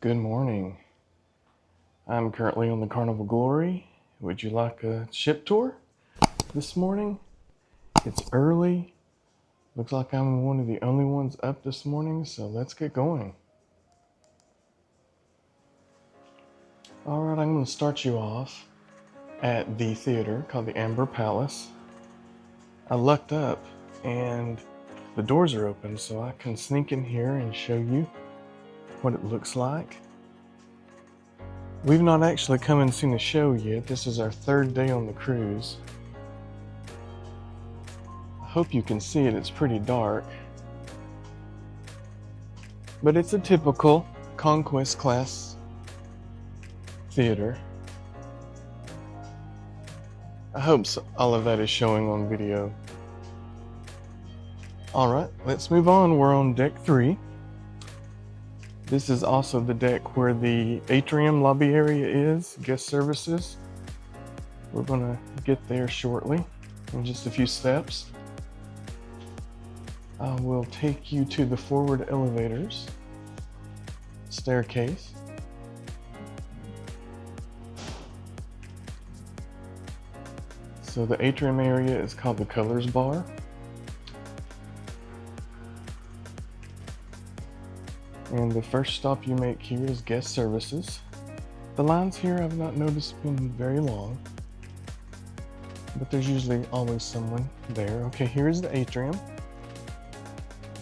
Good morning. I'm currently on the Carnival Glory. Would you like a ship tour this morning? It's early. Looks like I'm one of the only ones up this morning, so let's get going. All right, I'm going to start you off at the theater called the Amber Palace. I lucked up and the doors are open, so I can sneak in here and show you what it looks like. We've not actually come and seen the show yet. This is our third day on the cruise. I hope you can see it. It's pretty dark. But it's a typical conquest class theater. I hope all of that is showing on video. All right, let's move on. We're on deck 3. This is also the deck where the atrium lobby area is, guest services. We're gonna get there shortly in just a few steps. I will take you to the forward elevators, staircase. So the atrium area is called the Colors Bar. And the first stop you make here is guest services. The lines here I've not noticed been very long, but there's usually always someone there. Okay, here's the atrium.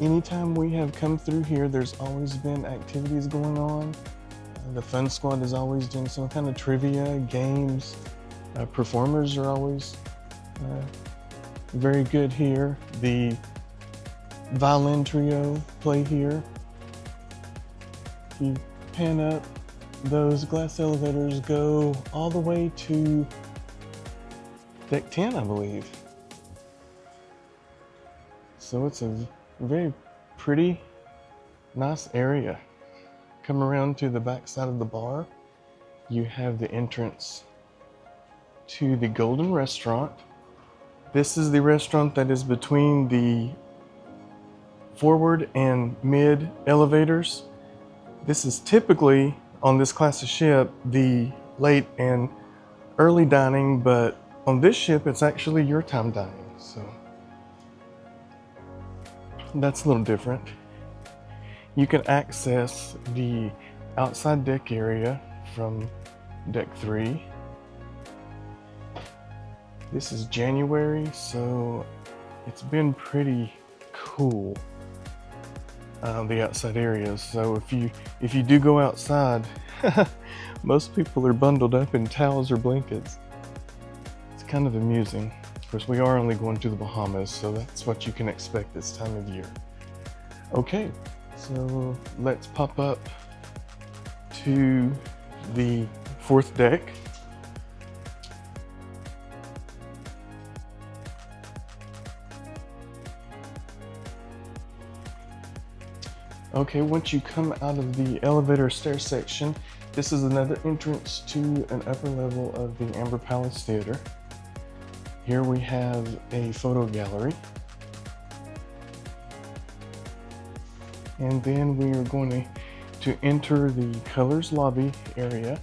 Anytime we have come through here, there's always been activities going on. The Fun Squad is always doing some kind of trivia, games. Performers are always very good here. The violin trio play here. If you pan up, those glass elevators go all the way to deck 10, I believe. So it's a very pretty, nice area. Come around to the back side of the bar. You have the entrance to the Golden Restaurant. This is the restaurant that is between the forward and mid elevators. This is typically, on this class of ship, the late and early dining, but on this ship, it's actually your time dining, so that's a little different. You can access the outside deck area from deck 3. This is January, so it's been pretty cool. The outside areas. So if you do go outside, most people are bundled up in towels or blankets. It's kind of amusing. Of course, we are only going to the Bahamas, so that's what you can expect this time of year. Okay, so let's pop up to the 4th deck. Okay, once you come out of the elevator stair section, this is another entrance to an upper level of the Amber Palace Theater. Here we have a photo gallery. And then we are going to enter the Colors Lobby area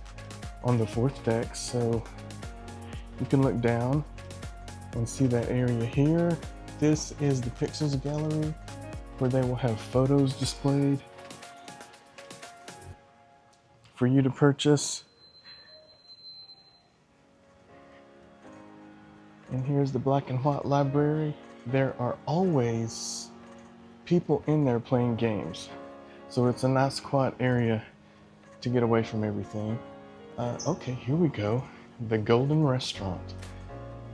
on the 4th deck. So you can look down and see that area here. This is the Pixels Gallery, where they will have photos displayed for you to purchase. And here's the black and white library. There are always people in there playing games. So it's a nice quiet area to get away from everything. Okay, here we go. The Golden Restaurant.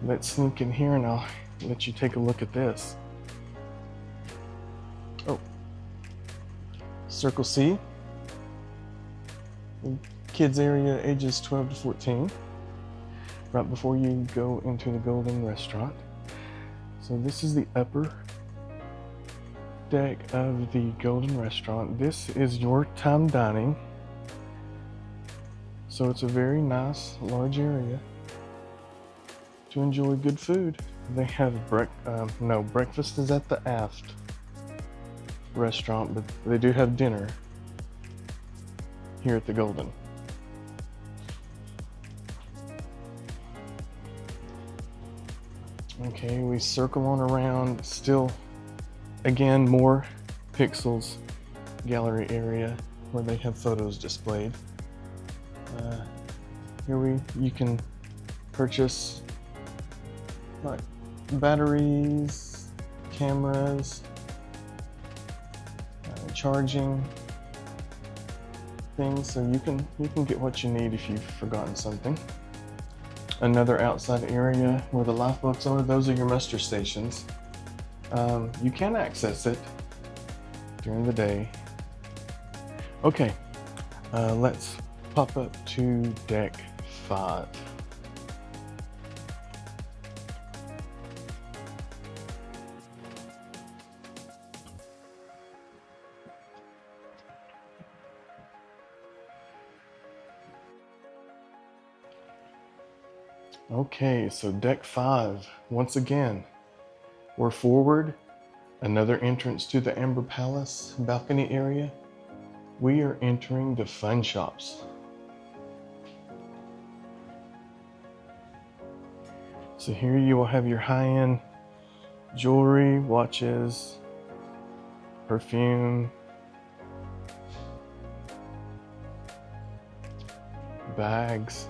Let's sneak in here and I'll let you take a look at this. Oh, Circle C, kids area ages 12 to 14, right before you go into the Golden Restaurant. So this is the upper deck of the Golden Restaurant. This is your time dining. So it's a very nice, large area to enjoy good food. They have breakfast is at the aft restaurant, but they do have dinner here at the Golden. Okay, we circle on around, still, again, more Pixels gallery area where they have photos displayed. Here you can purchase like batteries, cameras, charging things, so you can get what you need if you've forgotten something. Another outside area where the lifeboats are, those are your muster stations. You can access it during the day. Okay, let's pop up to deck 5. Okay, so deck 5, once again, we're forward, another entrance to the Amber Palace balcony area. We are entering the fun shops. So here you will have your high-end jewelry, watches, perfume, bags.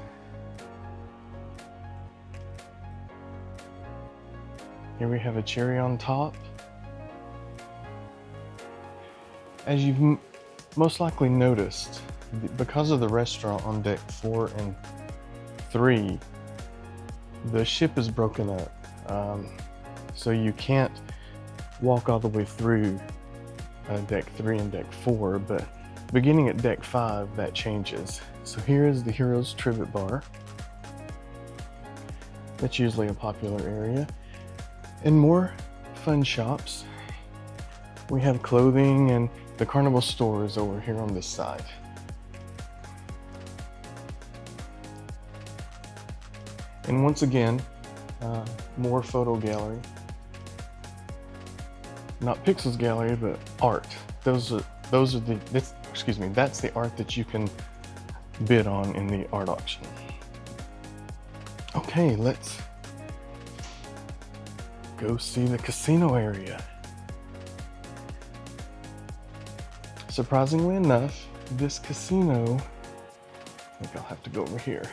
Here we have a cherry on top. As you've most likely noticed, because of the restaurant on deck 4 and 3, the ship is broken up. So you can't walk all the way through deck 3 and deck 4, but beginning at deck 5, that changes. So here is the Heroes Trivet Bar. That's usually a popular area. And more fun shops. We have clothing, and the Carnival store is over here on this side. And once again, more photo gallery. Not Pixels gallery, but art. That's the art that you can bid on in the art auction. Okay, let's go see the casino area. Surprisingly enough, this casino, I think I'll have to go over here.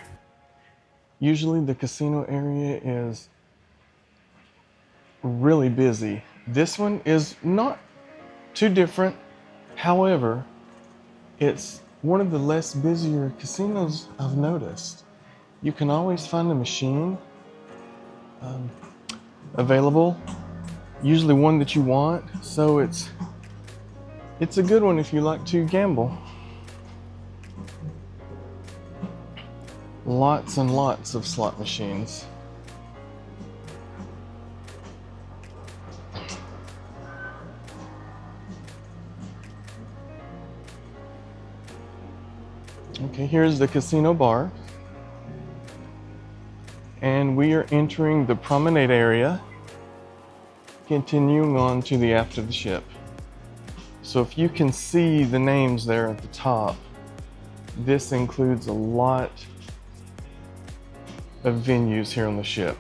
Usually the casino area is really busy. This one is not too different. However, it's one of the less busier casinos I've noticed. You can always find a machine available, usually one that you want, so it's a good one if you like to gamble. Lots and lots of slot machines. Okay, here's the casino bar. And we are entering the Promenade area, continuing on to the aft of the ship. So if you can see the names there at the top, this includes a lot of venues here on the ship.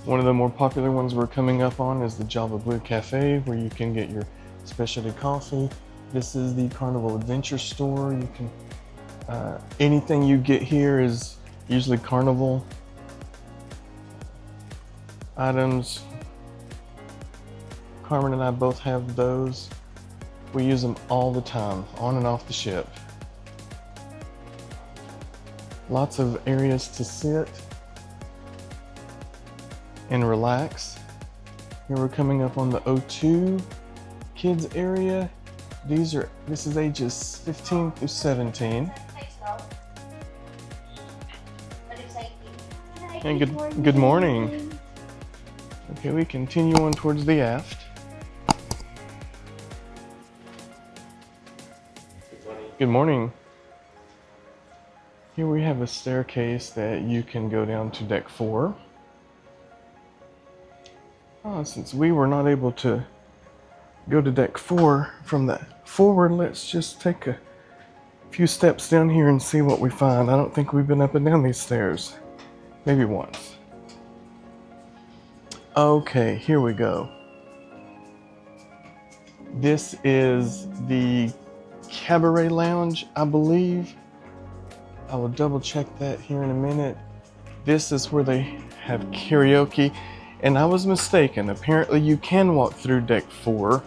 One of the more popular ones we're coming up on is the Java Blue Cafe, where you can get your specialty coffee. This is the Carnival Adventure Store. You can anything you get here is usually Carnival items. Carmen and I both have those. We use them all the time, on and off the ship. Lots of areas to sit and relax. Here we're coming up on the O2 kids area. This is ages 15 through 17. And good morning. Okay, we continue on towards the aft. Good morning. Here we have a staircase that you can go down to deck 4. Since we were not able to go to deck 4 from that forward, let's just take a few steps down here and see what we find. I don't think we've been up and down these stairs. Maybe once. Okay, here we go. This is the Cabaret Lounge, I believe. I will double check that here in a minute. This is where they have karaoke, and I was mistaken. Apparently you can walk through deck 4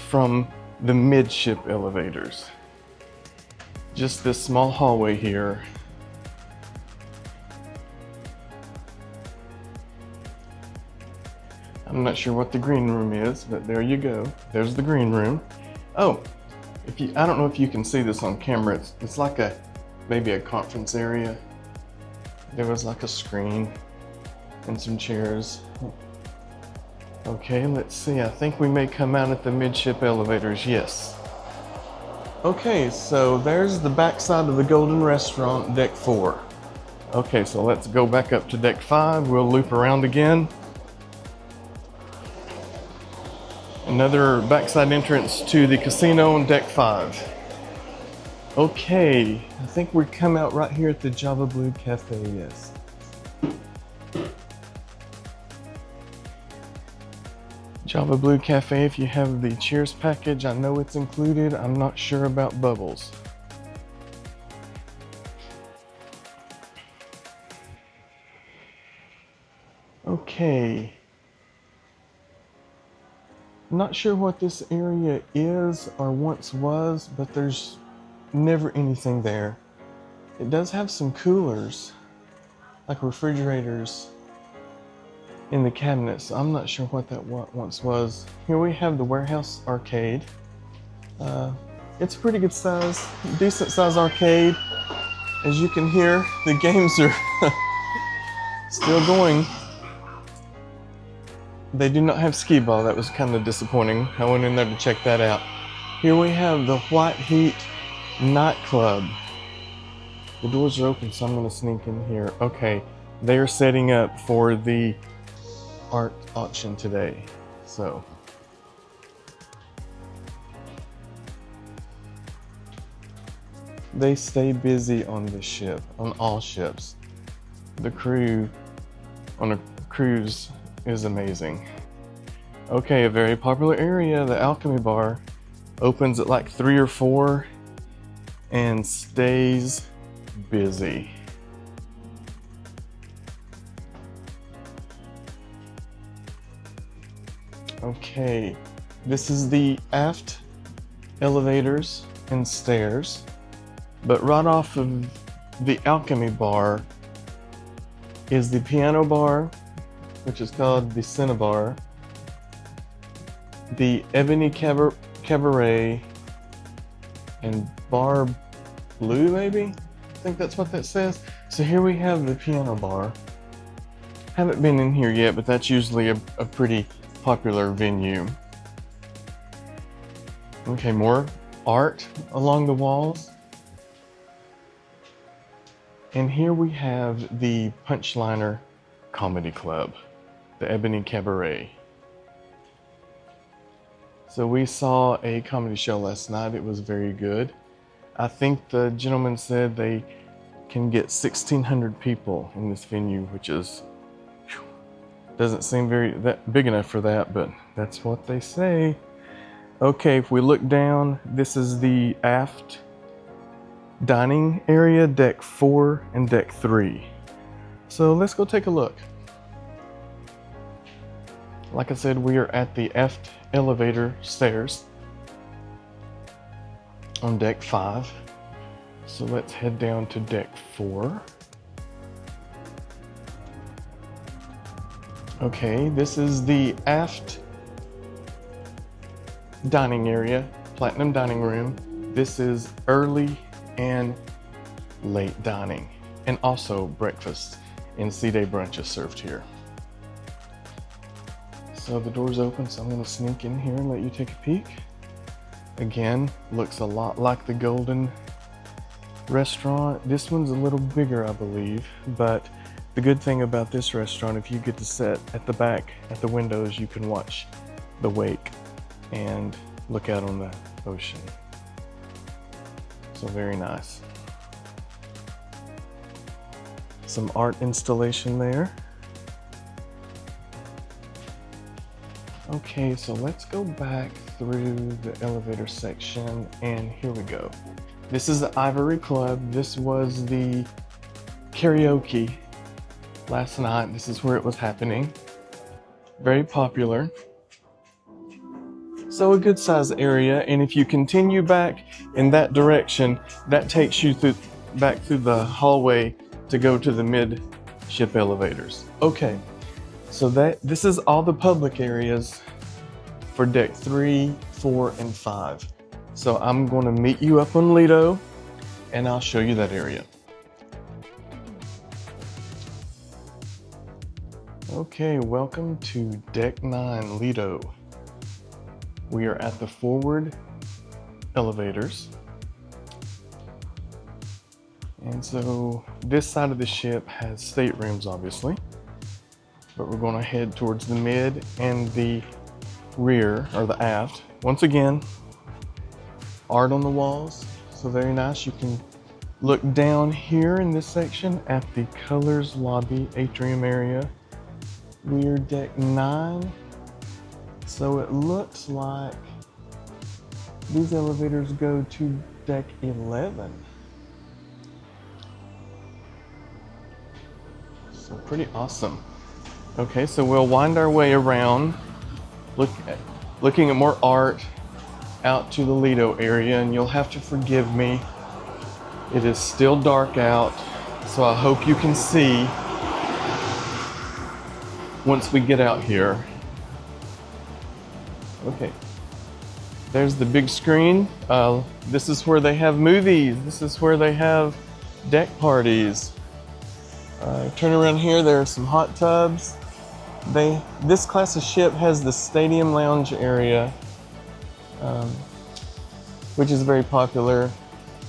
from the midship elevators. Just this small hallway here. I'm not sure what the green room is, but there you go. There's the green room. Oh, I don't know if you can see this on camera. It's like maybe a conference area. There was like a screen and some chairs. Okay, let's see. I think we may come out at the midship elevators. Yes. Okay, so there's the backside of the Golden Restaurant, deck 4. Okay, so let's go back up to deck 5. We'll loop around again. Another backside entrance to the casino on deck 5. Okay, I think we come out right here at the Java Blue Cafe, yes. Java Blue Cafe, if you have the Cheers package, I know it's included. I'm not sure about bubbles. Okay. Not sure what this area is or once was, but there's never anything there. It does have some coolers, like refrigerators in the cabinets. I'm not sure what that once was. Here we have the Warehouse Arcade. It's a pretty good size, decent size arcade. As you can hear, the games are still going. They do not have skee ball. That was kind of disappointing. I went in there to check that out. Here we have the White Heat nightclub. The doors are open, so I'm going to sneak in here. Okay, they are setting up for the art auction today. So they stay busy on this ship, on all ships. The crew on a cruise is amazing. Okay, a very popular area, the Alchemy Bar, opens at like 3 or 4 and stays busy. Okay, this is the aft elevators and stairs, but right off of the Alchemy Bar is the piano bar, which is called the Cinnabar, the Ebony Cabaret, and Bar Blue, maybe? I think that's what that says. So here we have the piano bar. Haven't been in here yet, but that's usually a pretty popular venue. Okay, more art along the walls. And here we have the Punchliner Comedy Club, the Ebony Cabaret. So we saw a comedy show last night. It was very good. I think the gentleman said they can get 1,600 people in this venue, which is doesn't seem that big enough for that, but that's what they say. Okay, if we look down, this is the aft dining area, deck 4 and deck 3. So let's go take a look. Like I said, we are at the aft elevator stairs on deck 5. So let's head down to deck 4. Okay, this is the aft dining area, platinum dining room. This is early and late dining, and also breakfast and C-Day brunch is served here. So the door's open, so I'm gonna sneak in here and let you take a peek. Again, looks a lot like the Golden Restaurant. This one's a little bigger, I believe, but the good thing about this restaurant, if you get to sit at the back at the windows, you can watch the wake and look out on the ocean. So very nice. Some art installation there. Okay, so let's go back through the elevator section, and here we go. This is the Ivory Club. This was the karaoke last night. This is where it was happening. Very popular. So a good size area, and if you continue back in that direction, that takes you back through the hallway to go to the midship elevators. Okay, so this is all the public areas for deck 3, 4, and 5. So I'm going to meet you up on Lido, and I'll show you that area. Okay, welcome to deck 9, Lido. We are at the forward elevators. And so this side of the ship has staterooms, obviously, but we're going to head towards the mid and the rear, or the aft. Once again, art on the walls, so very nice. You can look down here in this section at the colors lobby atrium area. We're deck 9, so it looks like these elevators go to deck 11. So pretty awesome. Okay, so we'll wind our way around, looking at more art out to the Lido area, and you'll have to forgive me. It is still dark out, so I hope you can see once we get out here. Okay, there's the big screen. This is where they have movies. This is where they have deck parties. Turn around here, there are some hot tubs. This class of ship has the stadium lounge area, which is very popular.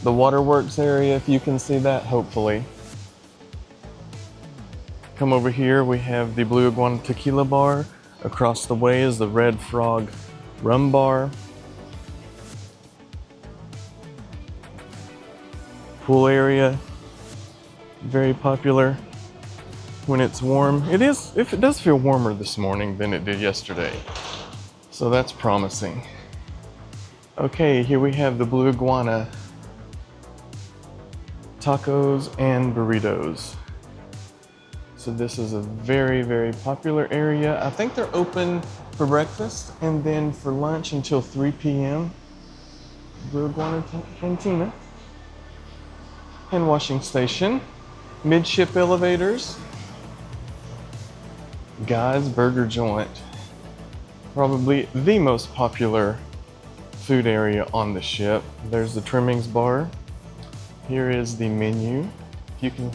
The waterworks area, if you can see that, hopefully. Come over here, we have the Blue Iguana Tequila Bar. Across the way is the Red Frog Rum Bar. Pool area, very popular when it's warm. It does feel warmer this morning than it did yesterday, so that's promising. Okay, here we have the Blue Iguana tacos and burritos. So this is a very, very popular area. I think they're open for breakfast and then for lunch until 3 p.m. Blue Iguana Cantina. Hand washing station. Midship elevators. Guy's Burger Joint. Probably the most popular food area on the ship. There's the trimmings bar. Here is the menu.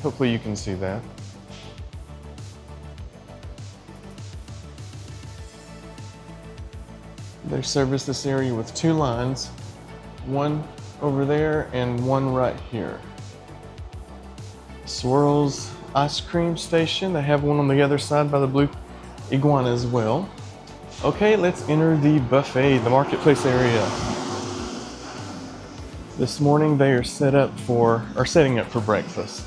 Hopefully you can see that. They service this area with 2 lines, one over there and one right here. Swirls ice cream station. They have one on the other side by the Blue Iguana as well. Okay, let's enter the buffet, the marketplace area. This morning they are setting up for breakfast,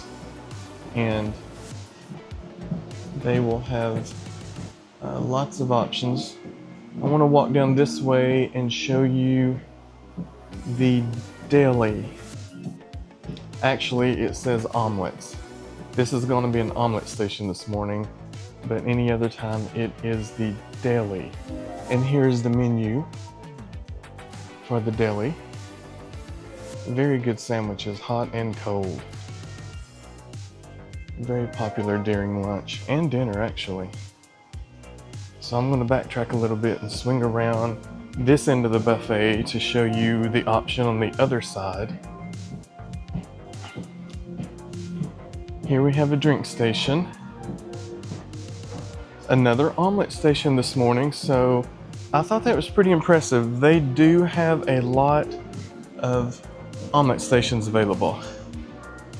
and they will have lots of options. I want to walk down this way and show you the deli. Actually, it says omelets. This is going to be an omelet station this morning, but any other time it is the deli. And here's the menu for the deli. Very good sandwiches, hot and cold. Very popular during lunch and dinner, actually. So I'm going to backtrack a little bit and swing around this end of the buffet to show you the option on the other side. Here we have a drink station. Another omelet station this morning, so I thought that was pretty impressive. They do have a lot of omelet stations available.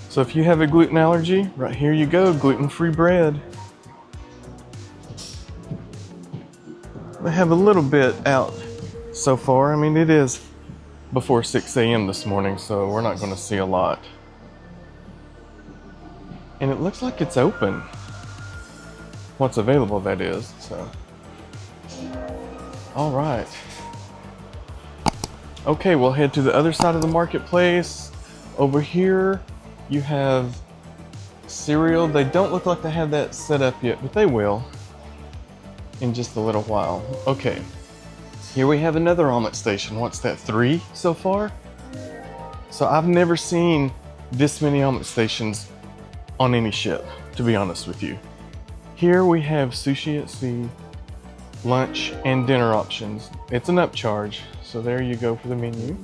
So if you have a gluten allergy, right here you go, gluten-free bread. They have a little bit out so far. I mean, it is before 6 a.m. this morning, so we're not going to see a lot. And it looks like it's open. What's available, that is. So, all right. Okay, we'll head to the other side of the marketplace. Over here, you have cereal. They don't look like they have that set up yet, but they will in just a little while. Okay, here we have another omelet station. What's that, 3 so far? So I've never seen this many omelet stations on any ship, to be honest with you. Here we have sushi at sea, lunch and dinner options. It's an upcharge, so there you go for the menu.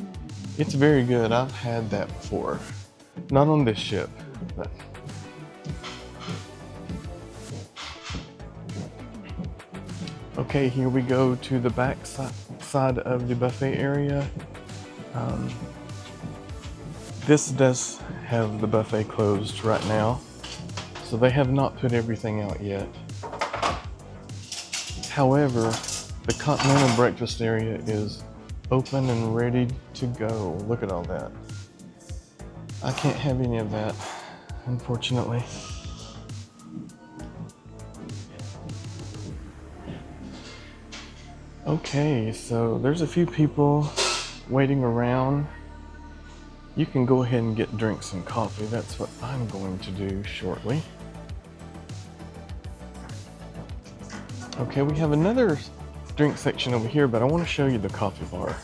It's very good. I've had that before. Not on this ship, but okay, here we go to the back side of the buffet area. This does have the buffet closed right now, so they have not put everything out yet. However, the continental breakfast area is open and ready to go. Look at all that. I can't have any of that, unfortunately. Okay, so there's a few people waiting around. You can go ahead and get drinks and coffee. That's what I'm going to do shortly. Okay, we have another drink section over here, but I want to show you the coffee bar.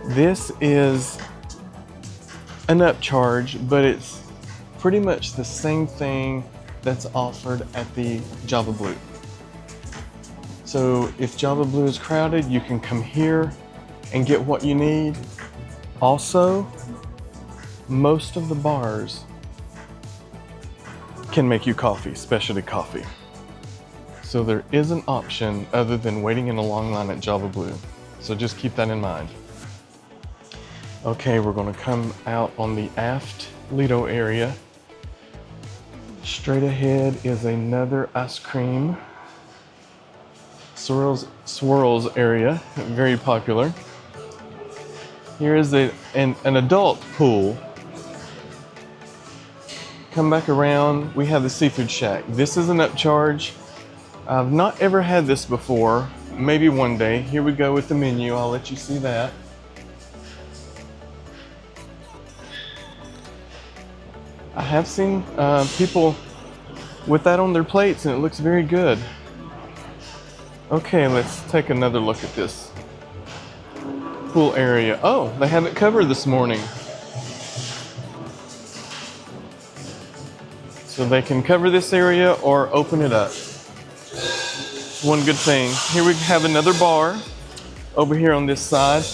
This is an upcharge, but it's pretty much the same thing that's offered at the Java Blue. So if Java Blue is crowded, you can come here and get what you need. Also, most of the bars can make you coffee, specialty coffee. So there is an option other than waiting in a long line at Java Blue. So just keep that in mind. Okay, we're gonna come out on the aft Lido area. Straight ahead is another ice cream swirls area, very popular. Here is an adult pool. Come back around, we have the Seafood Shack. This is an upcharge. I've not ever had this before, maybe one day. Here we go with the menu, I'll let you see that. I have seen people with that on their plates and it looks very good. Okay, let's take another look at this pool area. Oh, they have it covered this morning. So they can cover this area or open it up. One good thing. Here we have another bar over here on this side.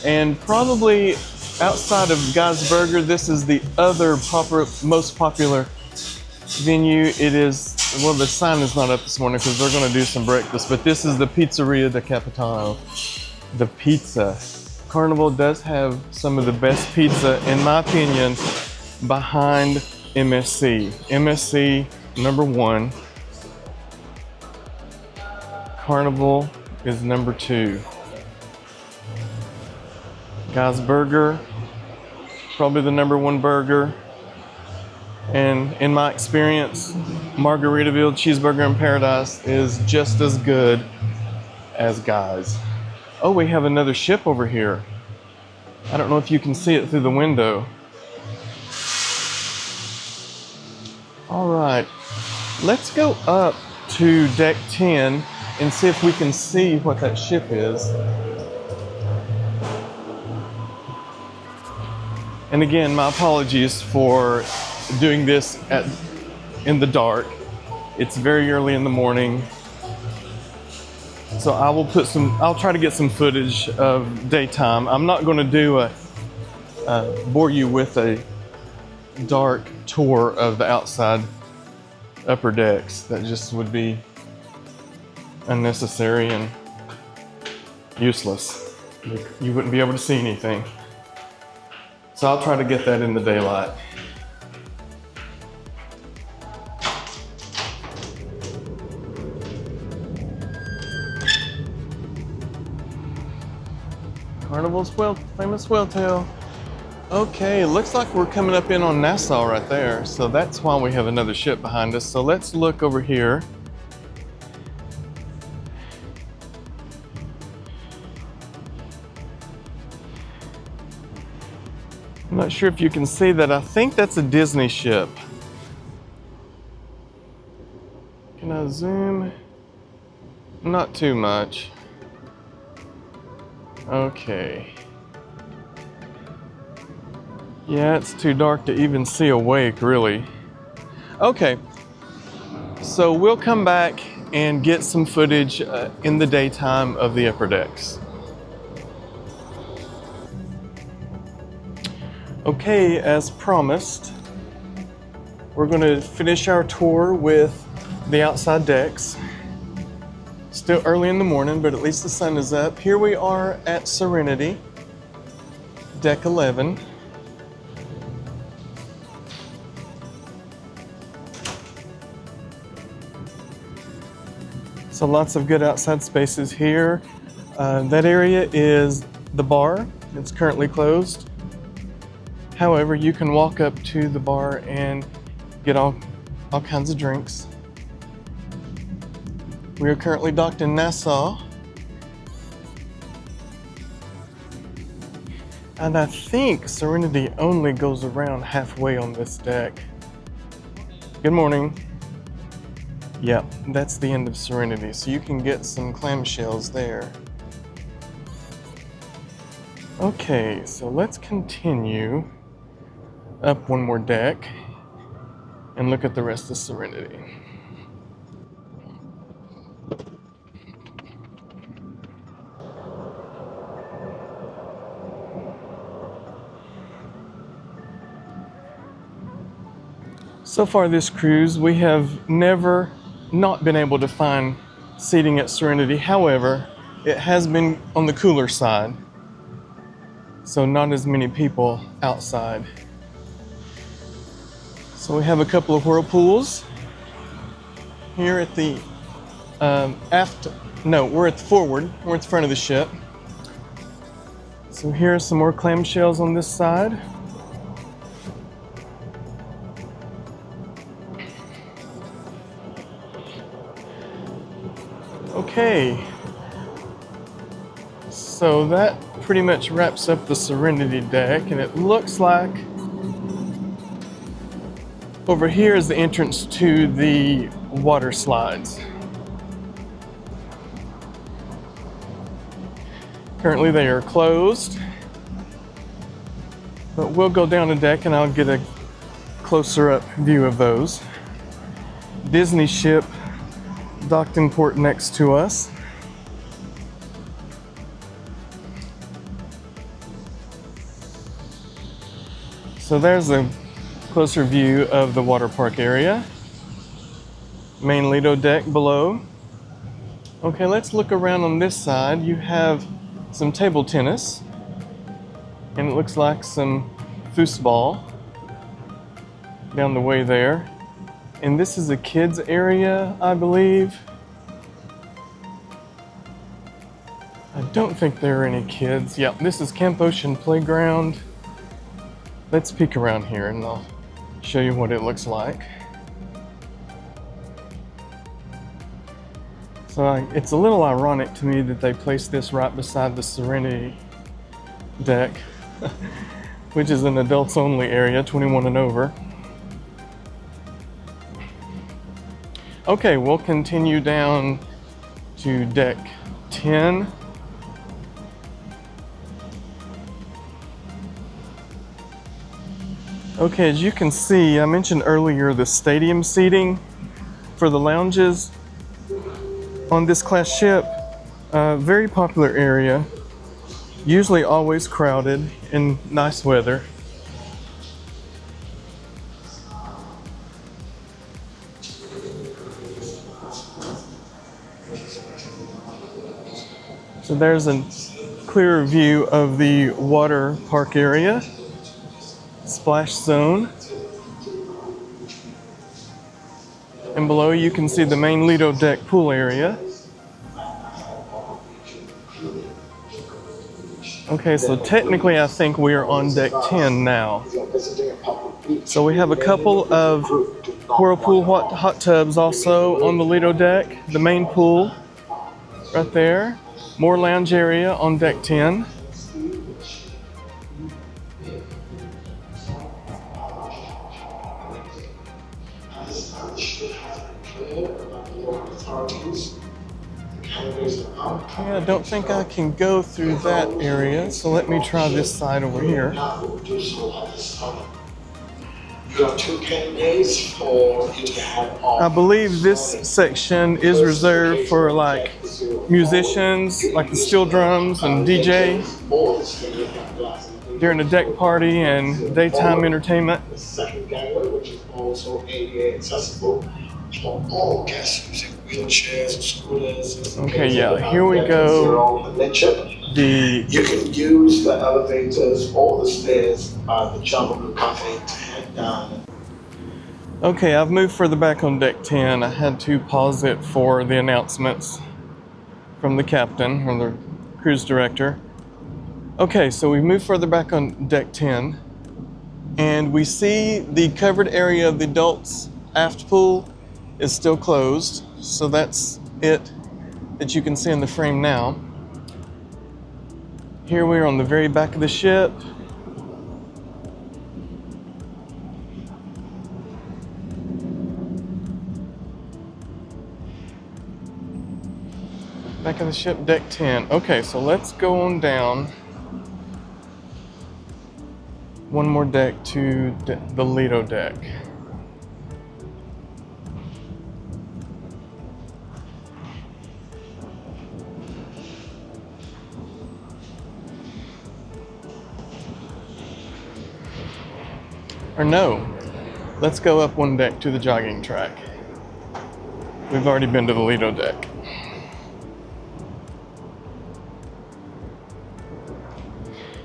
And probably outside of Guy's Burger, this is the other most popular venue. It is, well, the sign is not up this morning because they're going to do some breakfast, but this is the Pizzeria de Capitano. The pizza. Carnival does have some of the best pizza, in my opinion, behind MSC. MSC, number 1. Carnival is number 2. Guy's Burger, probably the number 1 burger. And in my experience, Margaritaville Cheeseburger in Paradise is just as good as Guy's. Oh, we have another ship over here. I don't know if you can see it through the window. All right, let's go up to deck 10 and see if we can see what that ship is. And again, my apologies for doing this in the dark. It's very early in the morning. So I'll try to get some footage of daytime. I'm not going to bore you with a dark tour of the outside upper decks. That just would be unnecessary and useless. You wouldn't be able to see anything. So I'll try to get that in the daylight. Carnival's famous whale tail. Okay, looks like we're coming up in on Nassau right there. So that's why we have another ship behind us. So let's look over here. I'm not sure if you can see that. I think that's a Disney ship. Can I zoom? Not too much. Okay. Yeah, it's too dark to even see a wake, really. Okay, so we'll come back and get some footage in the daytime of the upper decks. Okay, as promised, we're going to finish our tour with the outside decks. Still early in the morning, but at least the sun is up. Here we are at Serenity, deck 11. So lots of good outside spaces here. That area is the bar. It's currently closed. However, you can walk up to the bar and get all kinds of drinks. We are currently docked in Nassau. And I think Serenity only goes around halfway on this deck. Good morning. Yeah, that's the end of Serenity, so you can get some clamshells there. Okay, so let's continue up one more deck and look at the rest of Serenity. So far this cruise, we have never not been able to find seating at Serenity. However, it has been on the cooler side, so not as many people outside. So we have a couple of whirlpools here at the we're at the forward. We're at the front of the ship. So here are some more clamshells on this side. Okay, so that pretty much wraps up the Serenity deck, and it looks like over here is the entrance to the water slides. Currently they are closed, but we'll go down the deck and I'll get a closer up view of those. Disney ship docked in port next to us. So there's a closer view of the water park area. Main Lido deck below. Okay, let's look around on this side. You have some table tennis, and it looks like some foosball down the way there. And this is a kids area, I believe. I don't think there are any kids. Yep, this is Camp Ocean Playground. Let's peek around here and I'll show you what it looks like. So it's a little ironic to me that they placed this right beside the Serenity deck, which is an adults only area, 21 and over. Okay, we'll continue down to deck 10. Okay, as you can see, I mentioned earlier the stadium seating for the lounges on this class ship. Very popular area, usually always crowded in nice weather. So there's a clearer view of the water park area, splash zone. And below you can see the main Lido deck pool area. Okay, so technically I think we are on deck 10 now. So we have a couple of whirlpool hot tubs also on the Lido deck, the main pool right there. More lounge area on deck 10. Okay, I don't think I can go through that area, so let me try this side over here. I believe this section is reserved for like musicians, like the steel drums and DJ during a deck party and daytime entertainment. Which is also ADA accessible for all guests using wheelchairs, scooters. Okay, yeah, here we go. You can use the elevators or the stairs by the Jungle Cafe to head down. Okay, I've moved further back on deck 10. I had to pause it for the announcements from the captain or the cruise director. Okay, so we moved further back on deck 10 and we see the covered area of the adults aft pool is still closed. So that's it that you can see in the frame now. Here we are on the very back of the ship. Back of the ship, deck 10. Okay, so let's go on down one more deck to the Lido deck. Or no, let's go up one deck to the jogging track. We've already been to the Lido deck.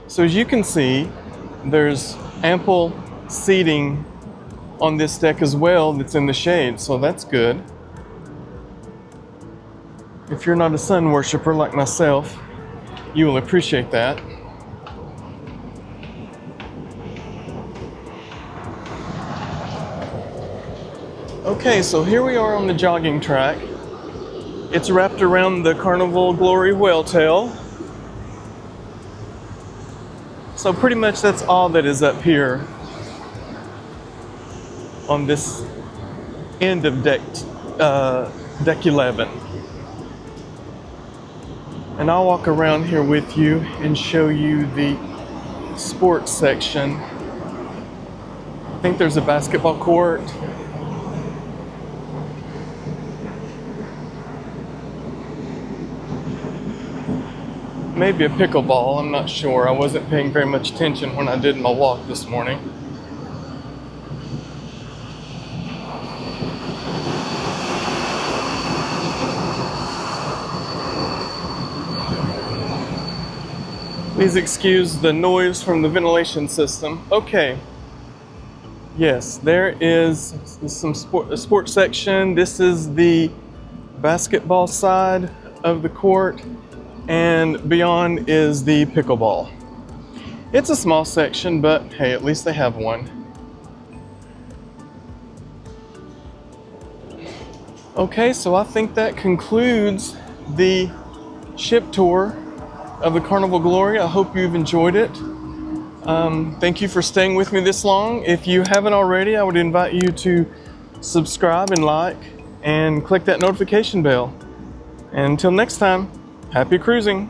So as you can see, there's ample seating on this deck as well that's in the shade, so that's good. If you're not a sun worshiper like myself, you will appreciate that. Okay, so here we are on the jogging track. It's wrapped around the Carnival Glory whale tail. So pretty much that's all that is up here on this end of deck 11. And I'll walk around here with you and show you the sports section. I think there's a basketball court. Maybe a pickleball, I'm not sure. I wasn't paying very much attention when I did my walk this morning. Please excuse the noise from the ventilation system. Okay. Yes, there is some sports section. This is the basketball side of the court. And beyond is the pickleball. It's a small section, but hey, at least they have one. Okay, so I think that concludes the ship tour of the Carnival Glory. I hope you've enjoyed it. Thank you for staying with me this long. If you haven't already, I would invite you to subscribe and like and click that notification bell. And until next time, happy cruising.